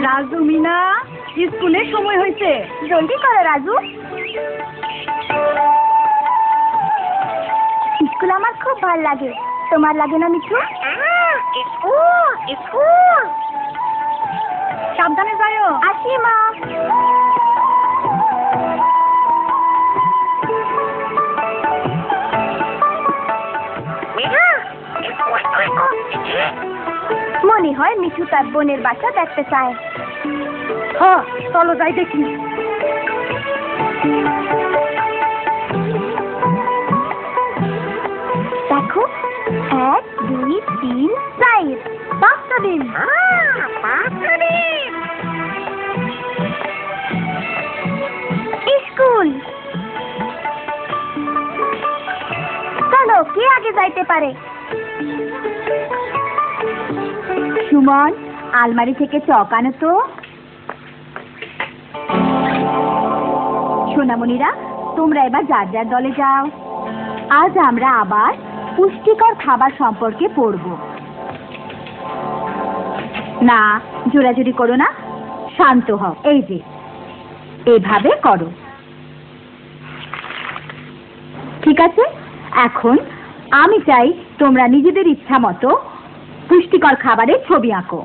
রাজু মিনা স্কুলের সময় হয়েছে, জলদি করো রাজু। স্কুল আমার খুব ভালো লাগে, তোমার লাগে না মিঠু? স্কুল সাবধানে যাও। আসি মা। মনে হয় মিঠু তার বোনের বাসা দেখতে চায়। হ্যাঁ, চলো যাই দেখি। দেখো, 1 2 3 4 5টা ডিম। স্কুল, চলো কে আগে যাইতে পারে? সুমন, আলমারি থেকে চক আনো তো। সোনামণিরা, তোমরা এবার যার যার দলে যাও। আজ আমরা আবার পুষ্টিকর খাবার সম্পর্কে পড়ব। না, জোরাজুরি করো না, শান্ত হও। এই যে এভাবে করো, ঠিক আছে? এখন আমি চাই তোমরা নিজেদের ইচ্ছা মতো পুষ্টিকর খাবারের ছবি আঁকো।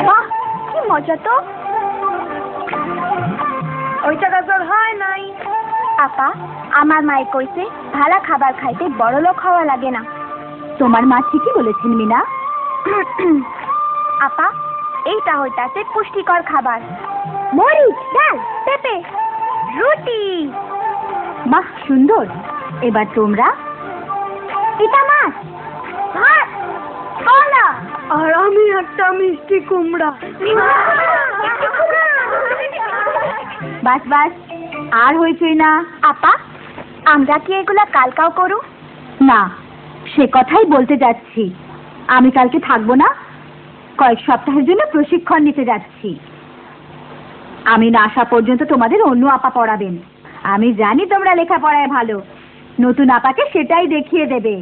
বাহ, কি মজা তো। ওইটা গাজর হয় নাই। আপা, আমার মায়ে কইছে ভালো খাবার খাইতে বড় লোক হওয়া লাগে না। তোমার মা ঠিকই বলেছেন মিনা। আপা, এইটা হইতাছে পুষ্টিকর খাবার। মরিচ, ডাল, পেঁপে, রুটি। বাহ, সুন্দর। এবার তোমরা। এটা মাছ, ভাত, কলা। আর আমি একটা মিষ্টি কুমড়া। বাস বাস, আর হইছই না। আপা, আমরা কি এগুলা কালকাও করু? না, সে কথাই বলতে যাচ্ছি। আমি কালকে থাকবো না, কয়েক সপ্তাহের জন্য প্রশিক্ষণ নিতে যাচ্ছি। আমি না আসা পর্যন্ত তোমাদের অন্য আপা পড়াবেন। আমি জানি তোমরা লেখাপড়ায় ভালো, নতুন আপাকে সেটাই দেখিয়ে দেবে।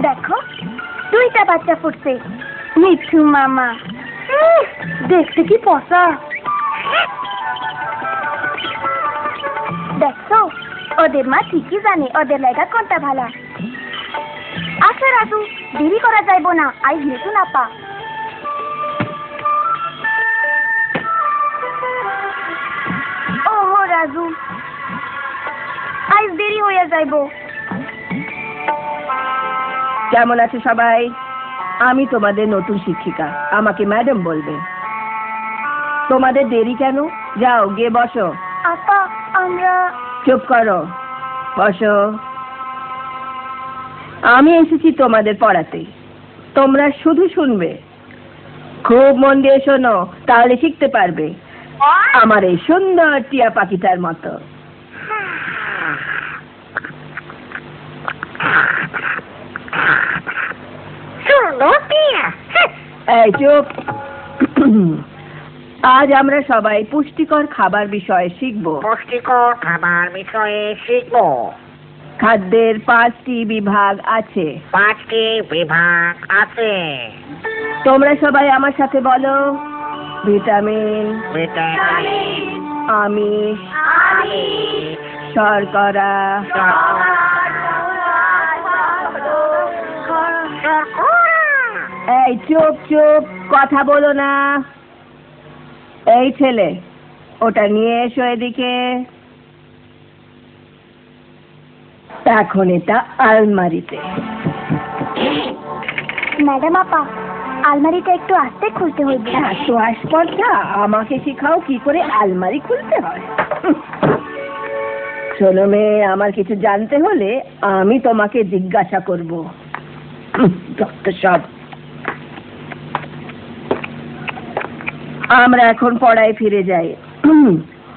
দেখো, 2টা বাচ্চা ফুটছে। মিঠু মামা, দেখতে কি পচা। দেখছো, ওদের মা ঠিকই জানে ওদের লাগা কোনটা ভালো। আচ্ছা রাজু, দেরি করা যাইব না, আজ নতুন আপা। ওহো রাজু, আজ দেরি হয়ে যাইব। কেমন আছে সবাই? আমি তোমাদের নতুন শিক্ষিকা, আমাকে ম্যাডাম বলবে। তোমাদের দেরি কেন? যাও গিয়ে বসো। আপা, আমরা। চুপ করো, বসো। আমি এসেছি তোমাদের পড়াতে, তোমরা শুধু শুনবে। খুব মন দিয়ে শোনো, তাহলে শিখতে পারবে আমার এই সুন্দর টিয়া পাখিটার মতো। এই চুপ। আজ আমরা সবাই পুষ্টিকর খাবার বিষয়ে শিখব। পুষ্টিকর খাবার বিষয়ে শিখব। খাদ্যের 5টি বিভাগ আছে। 5টি বিভাগ আছে। তোমরা সবাই আমার সাথে বলো। ভিটামিন, ভিটামিন, আমিষ, শর্করা, এই চুপ চুপ, কথা বলো না। এই ছেলে, ওটা নিয়ে এসো এদিকে। এখন এটা আলমারিতে। ম্যাডাম আপা, আলমারিটা একটু আস্তে খুলতে হইবে। এত আসপর্দা, আমাকে শিখাও কি করে আলমারি খুলতে হয়। শোনো মেয়ে, আমার কিছু জানতে হলে আমি তোমাকে জিজ্ঞাসা করব। যত সব। আমরা এখন পড়ায় ফিরে যাই।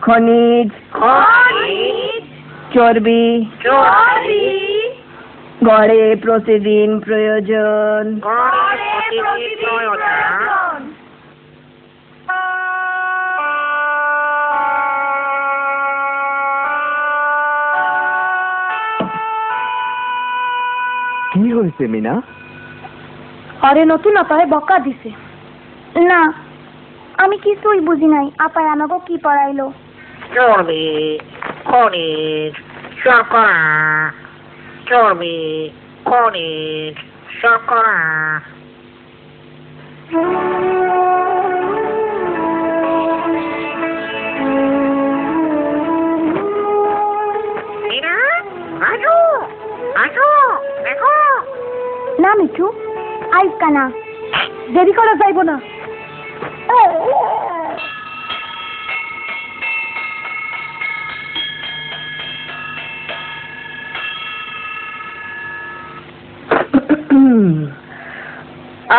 খনিজ, চর্বি, গড়ে প্রতিদিন প্রয়োজন। কি হয়েছে মিনা? আরে নতুন আপায় বকা দিছে। না, আমি কিছুই বুঝি নাই। আপায় আমাকে কি পড়াইলো? চর্বি, খনিজ, শর্করা, চর্বি, খনিজ, শর্করা। মিনা, আসো, আসো, দেখো। না মিঠু, আইস কানা। দেরি করা যাইব না।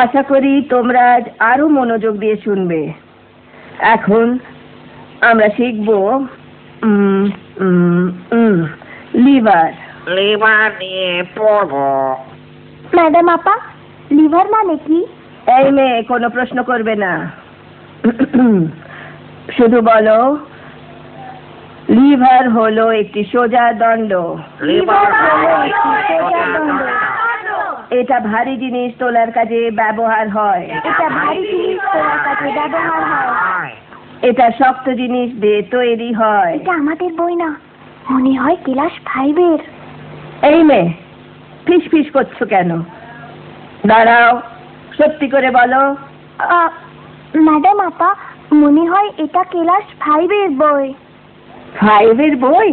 আশা করি তোমরা আজ আরো মনোযোগ দিয়ে শুনবে। এখন আমরা শিখব লিভার। লিভার নিয়ে পড়বো। ম্যাডাম আপা, লিভার মানে কি? এই মেয়ে, কোনো প্রশ্ন করবে না, শুধু বলো লিভার হলো একটি সোজা দণ্ড। লিভার হলো একটি সোজা দণ্ড। এটা ভারী জিনিস তোলার কাজে ব্যবহার হয়। এটা ভারী জিনিস তোলার কাজে ব্যবহার হয়। এটা শক্ত জিনিস দিয়ে তৈরি হয়। এটা আমাদের বই না, মনে হয় ক্লাস 5-এর। এই মেয়ে, ফিস ফিস করছো কেন? দাঁড়াও, সত্যি করে বলো। ম্যাডাম আপা, মনে হয় এটা ক্লাস 5-এর বই। 5-এর বই?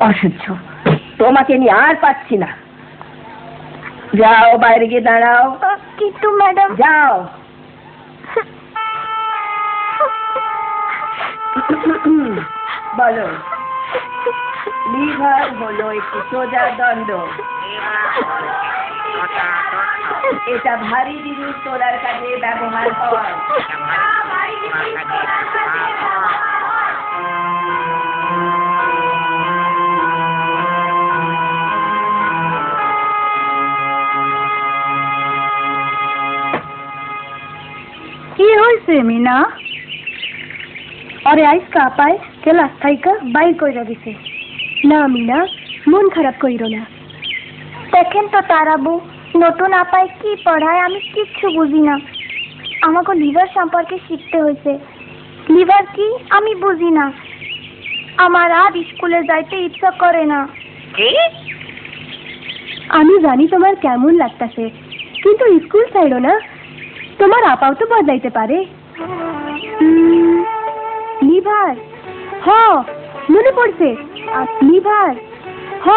অসহ্য, তোমাকে নিয়ে আর পাচ্ছি না। যাও, বাইরে গিয়ে দাঁড়াও। কিন্তু ম্যাডাম। যাও। বলো, লিভার হলো একটি সোজা দণ্ড। এটা ভারী জিনিস তোলার কাজে ব্যবহার হয়। কি হয়েছে মিনা? আরে আইসকা আপায় ক্লাস থাইকা বাইর কইরা দিছে। না মিনা, মন খারাপ কইরো না। দেখেন তো তারাবু, নতুন আপায় কি পড়ায় আমি কিচ্ছু বুঝি না। আমাকে লিভার সম্পর্কে শিখতে হয়েছে। লিভার কি আমি বুঝি না। আমার আর স্কুলে যাইতে ইচ্ছা করে না। কি? আমি জানি তোমার কেমন লাগতাছে, কিন্তু স্কুল ছাইড়ো না। তোমার আপাও তো বজাইতে পারে। লিভার, হ মনে পড়ছে। লিভার, হ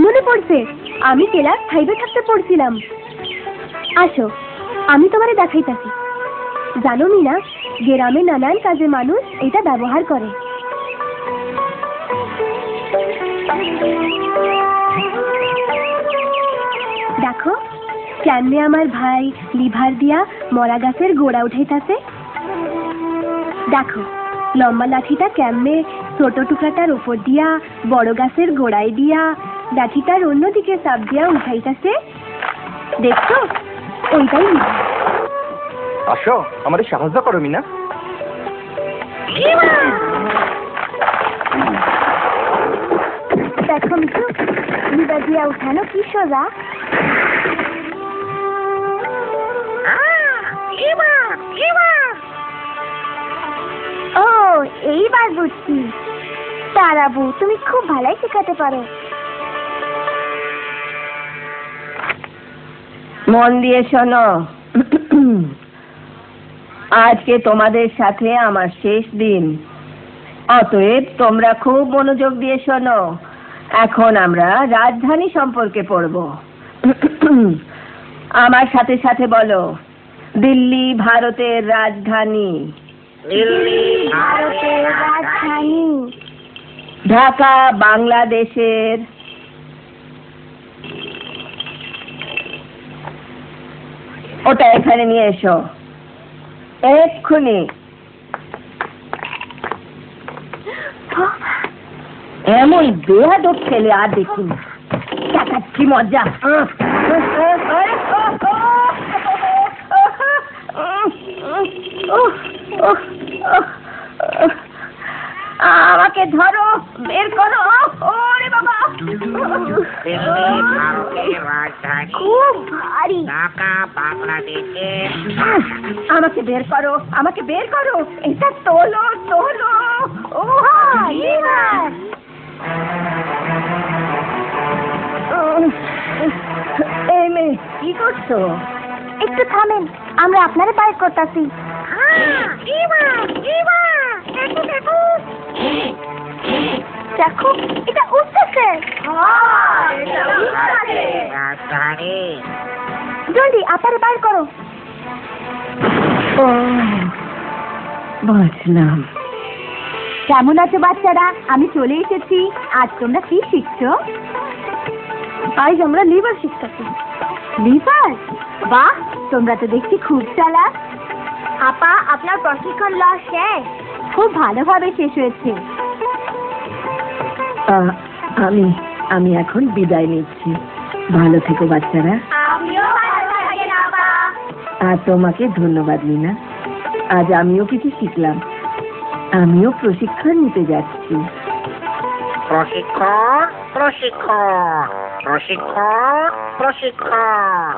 মনে পড়ছে। আমি ক্লাস 5-এ থাকতে পড়ছিলাম। আসো, আমি তোমারে দেখাইতাছি। জানো মিনা, গ্রামে নানান কাজে মানুষ এটা ব্যবহার করে। দেখো কেমনে আমার ভাই লিভার দিয়া মরা গাছের গোড়া উঠাইতাছে। দেখো লম্বা লাঠিটা কেমনে ছোট টুকরাটার উপর দিয়া বড় গাছের গোড়ায় দিয়া লাঠিটার অন্যদিকে চাপ দিয়া উঠাইতাছে। দেখছো, ওইটাই লিভার। আসো, আমাদের সাহায্য করো মিনা। দেখো মিঠু, লিভার দিয়া উঠানো কি সোজা। ও, এইবার বুঝছি। তারাবু, তুমি খুব ভালোই শেখাতে পারো। মন দিয়ে শোনো, আজকে তোমাদের সাথে আমার শেষ দিন। অতএব তোমরা খুব মনোযোগ দিয়ে শোনো। এখন আমরা রাজধানী সম্পর্কে পড়ব। আমার সাথে সাথে বলো, দিল্লি ভারতের রাজধানী। দিল্লি ভারতের রাজধানী। ঢাকা বাংলাদেশের। ওটা এখানে নিয়ে এসো এক্ষুনি। এমন বেয়াদব ছেলে আর দেখিনি। দেখাচ্ছি মজা। আমাকে ধরো, বের করো। ওরে বাবা, দিল্লি ভারতের রাজধানী, খুব ভারী। ঢাকা বাংলাদেশের। আমাকে বের করো, আমাকে বের করো, এটা তোলো তোলো। ও লিভার। এই মেয়ে কি করছো? একটু থামেন, আমরা আপনারে বাইর করতাছি। দেখো, এটা উঠতেছে। রাজধানী। জলদি আপারে বাইর করো। ও বাঁচলাম। কেমন আছো বাচ্চারা? আমি চলে এসেছি। আজ তোমরা কি শিখছো? আজ আমরা লিভার শিখতেছি। লিভার? বাহ, তোমরা তো দেখছি খুব চালাক। আপা, আপনার প্রশিক্ষণ লওয়া শেষ? খুব ভালোভাবে শেষ হয়েছে। আমি এখন বিদায় নিচ্ছি। ভালো থেকো বাচ্চারা। আমিও ভালো থাকেন আপা। আর তোমাকে ধন্যবাদ মিনা। আজ আমিও কিছু শিখলাম। আমিও প্রশিক্ষণ নিতে যাচ্ছি। প্রশিক্ষণ প্রশিক্ষণ প্রশিক্ষণ প্রশিক্ষণ।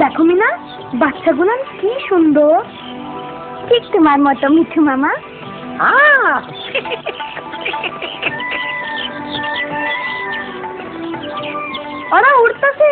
দেখো মিনা, বাচ্চাগুলো কি সুন্দর। ঠিক তোমার মতো মিঠু মামা। ওরা উঠতেছে।